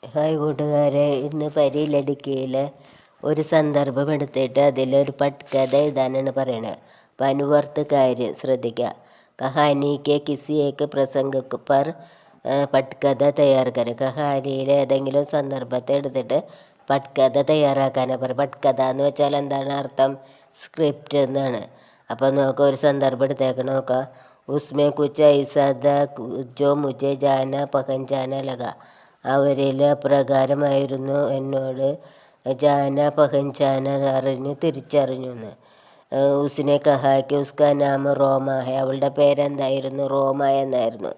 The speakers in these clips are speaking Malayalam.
ഹായ് കൂട്ടുകാരെ, ഇന്ന് പരിലടിക്കയിൽ ഒരു സന്ദർഭം എടുത്തിട്ട് അതിലൊരു പട്കഥ എഴുതാനാണ് പറയണത്. അപ്പം അനുവർത്ത് കാര്യം ശ്രദ്ധിക്കുക. കഹാനി കെ കിസി ഏക്ക് പ്രസംഗ പർ പട്കഥ തയ്യാർ കരെ. കഹാനിയിലെ ഏതെങ്കിലും സന്ദർഭത്തെ എടുത്തിട്ട് പട്കഥ തയ്യാറാക്കാനാണ് പറയുക. പട്കഥ എന്ന് വെച്ചാൽ എന്താണ് അർത്ഥം? സ്ക്രിപ്റ്റ് എന്നാണ്. അപ്പം നോക്കുക, ഒരു സന്ദർഭം എടുത്തേക്ക് നോക്കാം. ഉസ്മേ കുച്ച് ഐസാ ഥാ ജോ മുझे ജാന പഹൻചാന ലഗ. അവരിൽ പ്രകാരമായിരുന്നു എന്നോട് ജാന പഹൻചാന തിരിച്ചറിഞ്ഞു എന്ന്. ഉസ്നെ കഹാക്ക് ഉസ്കാ നാം റോമ ഹെ. അവളുടെ പേരെന്തായിരുന്നു? റോമ എന്നായിരുന്നു.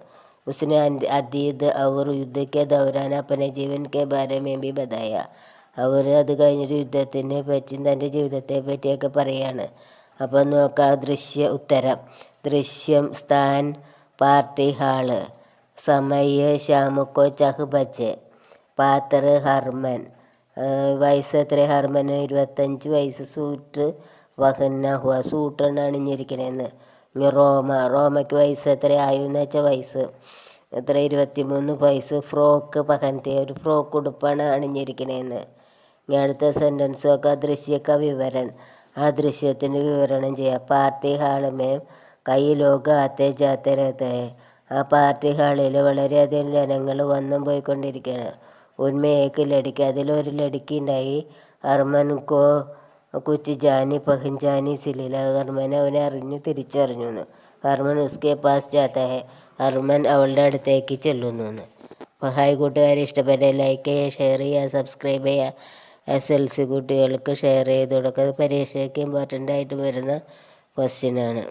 ഉസ്നെ അതീത് അവർ യുദ്ധ കെ ദൗരാൻ അപ്പനെ ജീവൻ കെ ബാരെ മേ ബി ബതായ. അവർ അത് കഴിഞ്ഞൊരു യുദ്ധത്തിനെ പറ്റി തൻ്റെ ജീവിതത്തെ പറ്റിയൊക്കെ പറയാണ്. അപ്പം നോക്കാം, ഉത്തരം ദൃശ്യം, സ്ഥാൻ പാർട്ടി ഹാള്, സമയ ശാമുക്കോ ചഹ് ബജെ, പാത്ര ഹർമൻ, വയസ്സ് എത്ര? ഹർമന് 25 വയസ്സ്. സൂട്ട് വഹന്ന ഹുവ, സൂട്ടാണ് അണിഞ്ഞിരിക്കണേന്ന്. റോമയ്ക്ക് വയസ്സ് എത്ര? ആയുന്ന് വെച്ചാൽ വയസ്സ് എത്ര? 23 വയസ്സ്. ഫ്രോക്ക് പഹൻത്തെ, ഒരു ഫ്രോക്ക് ഉടുപ്പാണ് അണിഞ്ഞിരിക്കണേന്ന്. ഇനി അടുത്ത സെൻറ്റൻസ് നോക്കുക. ദൃശ്യക്ക വിവരൺ, ആ ദൃശ്യത്തിൻ്റെ വിവരണം ചെയ്യുക. പാർട്ടി ഹാളുമേ കൈ ലോക ആത്തെ ജാത്തെ രഹത്തെ. ആ പാർട്ടി ഹാളിൽ വളരെയധികം ജനങ്ങൾ വന്നും പോയിക്കൊണ്ടിരിക്കുകയാണ്. ഉന്മയേക്ക് ലടിക്ക്, അതിലൊരു ലടിക്ക് ഉണ്ടായി. ഹർമൻകോ കുച്ച് ജാനി പഹൻചാനി സിലില. ഹർമൻ അവനെ തിരിച്ചറിഞ്ഞു എന്ന്. ഹർമൻ ഉസ്കെ പാസ് ജാത്ത ഹെ. ഹർമൻ അവളുടെ അടുത്തേക്ക് ചെല്ലുന്നു എന്ന്. അപ്പോൾ ഹായ് കൂട്ടുകാരെ, ഇഷ്ടപ്പെട്ട ലൈക്ക് ചെയ്യുക, ഷെയർ ചെയ്യുക, സബ്സ്ക്രൈബ് ചെയ്യുക. SLC കുട്ടികൾക്ക് ഷെയർ ചെയ്ത് കൊടുക്കുക. പരീക്ഷയ്ക്ക് ഇമ്പോർട്ടൻ്റ് ആയിട്ട് വരുന്ന ക്വസ്റ്റ്യനാണ്.